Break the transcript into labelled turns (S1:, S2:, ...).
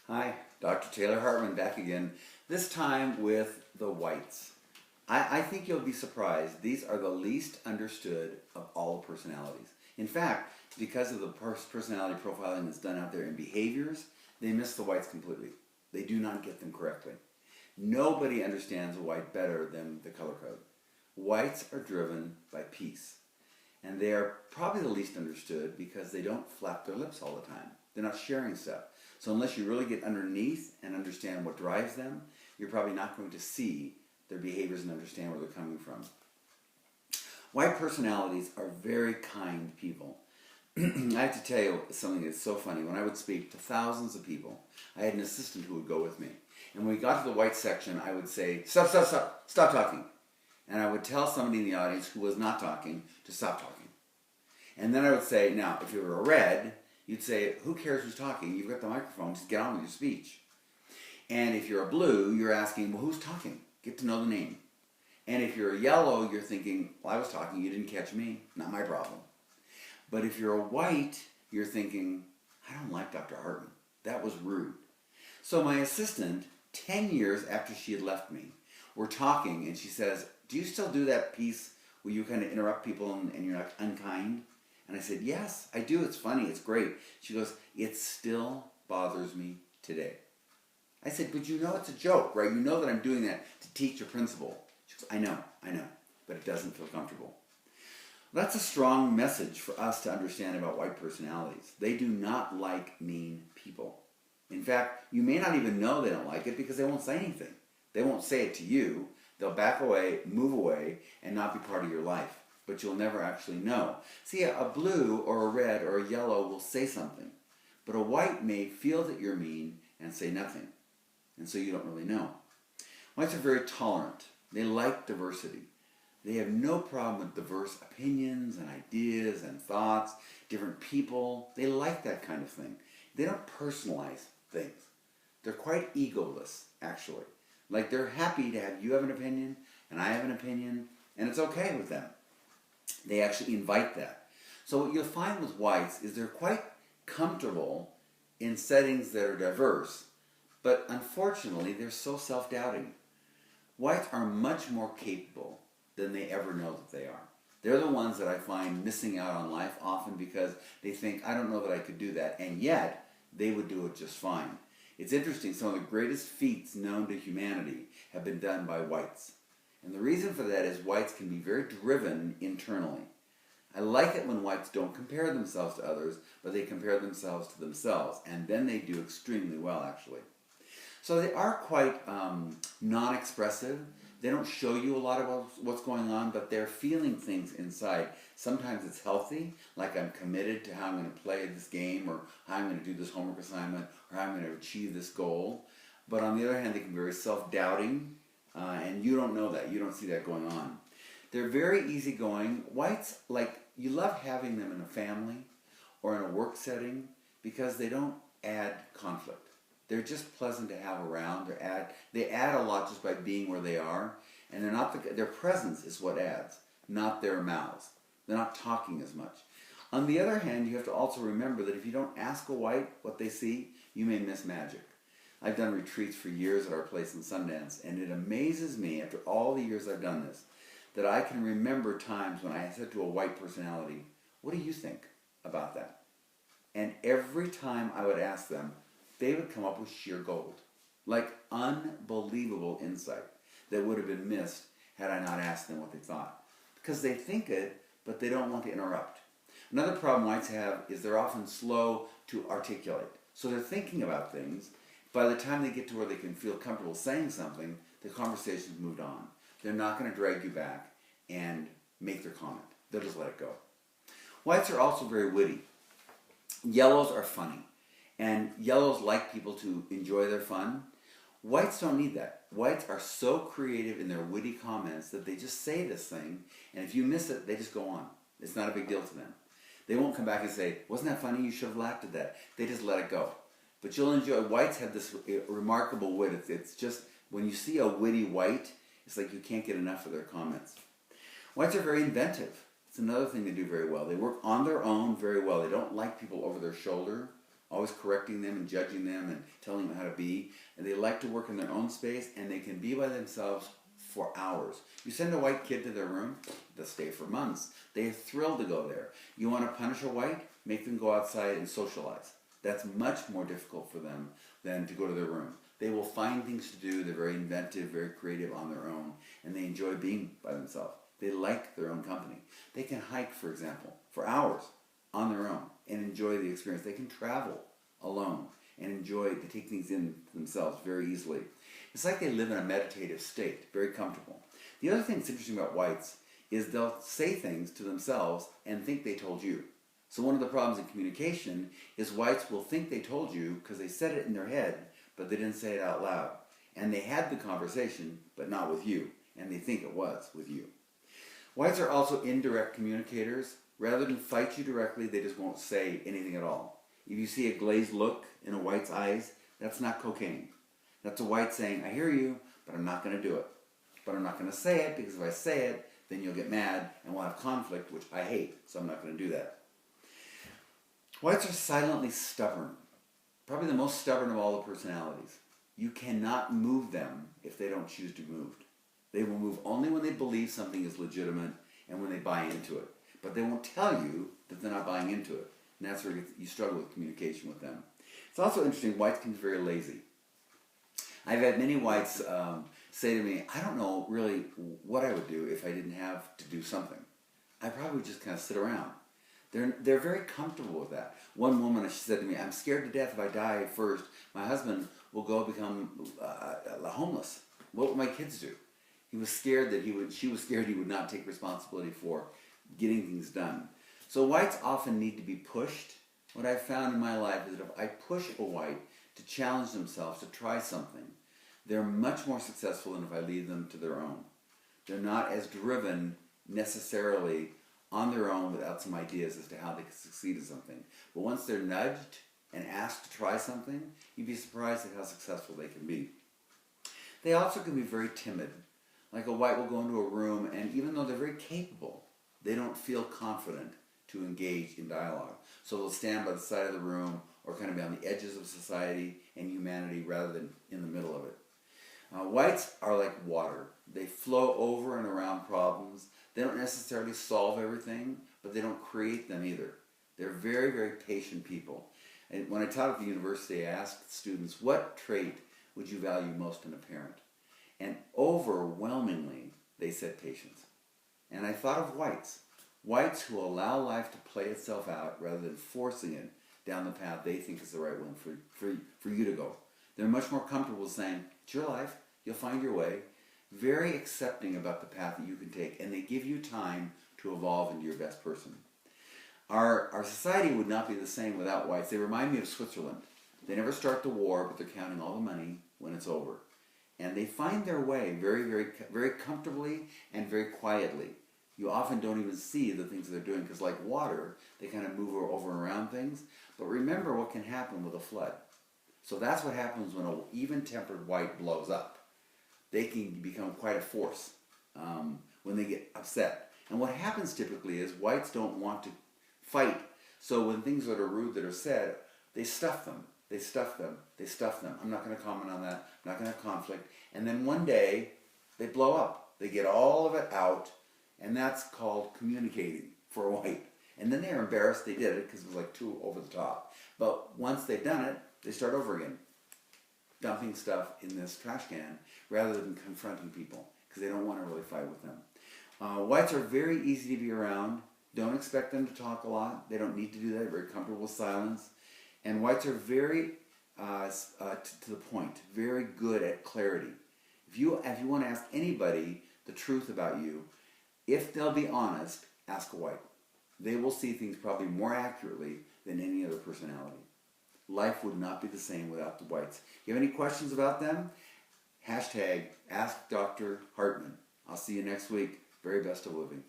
S1: Hi, Dr. Hartman back again, this time with the whites. I think you'll be surprised. These are the least understood of all personalities. In fact, because of the personality profiling that's done out there in behaviors, they miss the whites completely. They do not get them correctly. Nobody understands a white better than the color code. Whites are driven by peace. And they are probably the least understood because they don't flap their lips all the time. They're not sharing stuff. So unless you really get underneath and understand what drives them, you're probably not going to see their behaviors and understand where they're coming from. White personalities are very kind people. I have to tell you something that's so funny. When I would speak to thousands of people, I had an assistant who would go with me. And when we got to the white section, I would say, stop talking. And I would tell somebody in the audience who was not talking to stop talking. And then I would say, now, if you were a red, you'd say, who cares who's talking? You've got the microphone, just get on with your speech. And if you're a blue, you're asking, well, who's talking? Get to know the name. And if you're a yellow, you're thinking, well, I was talking, you didn't catch me, not my problem. But if you're a white, you're thinking, I don't like Dr. Hartman. That was rude. So my assistant, 10 years after she had left me, we're talking, and she says, do you still do that piece where you kind of interrupt people and you're not unkind? And I said, yes, I do. It's funny. It's great. She goes, it still bothers me today. I said, but you know it's a joke, right? You know that I'm doing that to teach a principle. She goes, I know, but it doesn't feel comfortable. That's a strong message for us to understand about white personalities. They do not like mean people. In fact, you may not even know they don't like it because they won't say anything. They won't say it to you. They'll back away, move away, and not be part of your life. But you'll never actually know. See, a blue or a red or a yellow will say something. But a white may feel that you're mean and say nothing. And so you don't really know. Whites are very tolerant. They like diversity. They have no problem with diverse opinions and ideas and thoughts, different people. They like that kind of thing. They don't personalize things. They're quite egoless, actually. Like they're happy to have you have an opinion and I have an opinion, and it's okay with them. They actually invite that. So what you'll find with whites is they're quite comfortable in settings that are diverse, but unfortunately they're so self-doubting. Whites are much more capable than they ever know that they are. They're the ones that I find missing out on life often because they think, I don't know that I could do that, and yet they would do it just fine. It's interesting, some of the greatest feats known to humanity have been done by whites. And the reason for that is whites can be very driven internally. I like it when whites don't compare themselves to others, but they compare themselves to themselves, and then they do extremely well, actually. So they are quite non-expressive. They don't show you a lot of what's going on, but they're feeling things inside. Sometimes it's healthy, like I'm committed to how I'm going to play this game, or how I'm going to do this homework assignment, or how I'm going to achieve this goal. But on the other hand, they can be very self-doubting, and you don't know that. You don't see that going on. They're very easygoing. Whites, like, you love having them in a family or in a work setting because they don't add conflict. They're just pleasant to have around. They add a lot just by being where they are, and their presence is what adds, not their mouths. They're not talking as much. On the other hand, you have to also remember that if you don't ask a white what they see, you may miss magic. I've done retreats for years at our place in Sundance, and it amazes me, after all the years I've done this, that I can remember times when I said to a white personality, what do you think about that? And every time I would ask them, they would come up with sheer gold. Like unbelievable insight that would have been missed had I not asked them what they thought. Because they think it, but they don't want to interrupt. Another problem whites have is they're often slow to articulate. So they're thinking about things. By the time they get to where they can feel comfortable saying something, the conversation's moved on. They're not going to drag you back and make their comment. They'll just let it go. Whites are also very witty. Yellows are funny. And yellows like people to enjoy their fun. Whites don't need that. Whites are so creative in their witty comments that they just say this thing, and if you miss it, they just go on. It's not a big deal to them. They won't come back and say, wasn't that funny? You should have laughed at that. They just let it go. But you'll enjoy. Whites have this remarkable wit. It's just, when you see a witty white, it's like you can't get enough of their comments. Whites are very inventive. It's another thing they do very well. They work on their own very well. They don't like people over their shoulder always correcting them and judging them and telling them how to be. And they like to work in their own space, and they can be by themselves for hours. You send a white kid to their room, they'll stay for months. They're thrilled to go there. You want to punish a white? Make them go outside and socialize. That's much more difficult for them than to go to their room. They will find things to do. They're very inventive, very creative on their own, and they enjoy being by themselves. They like their own company. They can hike, for example, for hours on their own and enjoy the experience. They can travel alone and enjoy to take things in themselves very easily. It's like they live in a meditative state, very comfortable. The other thing that's interesting about whites is they'll say things to themselves and think they told you. So one of the problems in communication is whites will think they told you because they said it in their head, but they didn't say it out loud. And they had the conversation, but not with you. And they think it was with you. Whites are also indirect communicators. Rather than fight you directly, they just won't say anything at all. If you see a glazed look in a white's eyes, that's not cocaine. That's a white saying, I hear you, but I'm not going to do it. But I'm not going to say it, because if I say it, then you'll get mad and we'll have conflict, which I hate, so I'm not going to do that. Whites are silently stubborn. Probably the most stubborn of all the personalities. You cannot move them if they don't choose to be moved. They will move only when they believe something is legitimate and when they buy into it. But they won't tell you that they're not buying into it. And that's where you struggle with communication with them. It's also interesting, whites can be very lazy. I've had many whites say to me, I don't know really what I would do if I didn't have to do something. I'd probably just kind of sit around. They're very comfortable with that. One woman, she said to me, I'm scared to death if I die first, my husband will go become homeless. What would my kids do? He was scared that she was scared he would not take responsibility for getting things done. So whites often need to be pushed. What I've found in my life is that if I push a white to challenge themselves, to try something, they're much more successful than if I leave them to their own. They're not as driven necessarily on their own without some ideas as to how they can succeed at something. But once they're nudged and asked to try something, you'd be surprised at how successful they can be. They also can be very timid. Like a white will go into a room, and even though they're very capable, they don't feel confident to engage in dialogue. So they'll stand by the side of the room or kind of be on the edges of society and humanity rather than in the middle of it. Whites are like water. They flow over and around problems. They don't necessarily solve everything, but they don't create them either. They're very, very patient people. And when I taught at the university, I asked students, what trait would you value most in a parent? And overwhelmingly, they said patience. And I thought of whites. Whites who allow life to play itself out rather than forcing it down the path they think is the right one for you to go. They're much more comfortable saying, it's your life, you'll find your way. Very accepting about the path that you can take, and they give you time to evolve into your best person. Our society would not be the same without whites. They remind me of Switzerland. They never start the war, but they're counting all the money when it's over. And they find their way very, very, very comfortably and very quietly. You often don't even see the things that they're doing, because like water, they kind of move over and around things. But remember what can happen with a flood. So that's what happens when an even-tempered white blows up. They can become quite a force when they get upset. And what happens typically is whites don't want to fight. So when things that are rude that are said, they stuff them. They stuff them. They stuff them. I'm not going to comment on that. I'm not going to have conflict. And then one day, they blow up. They get all of it out. And that's called communicating for a white. And then they're embarrassed they did it because it was like too over the top. But once they've done it, they start over again, dumping stuff in this trash can rather than confronting people because they don't want to really fight with them. Whites are very easy to be around. Don't expect them to talk a lot. They don't need to do that. They're very comfortable with silence. And whites are very to the point, very good at clarity. If you want to ask anybody the truth about you, if they'll be honest, ask a white. They will see things probably more accurately than any other personality. Life would not be the same without the whites. If you have any questions about them, #AskDrHartman. I'll see you next week. Very best of living.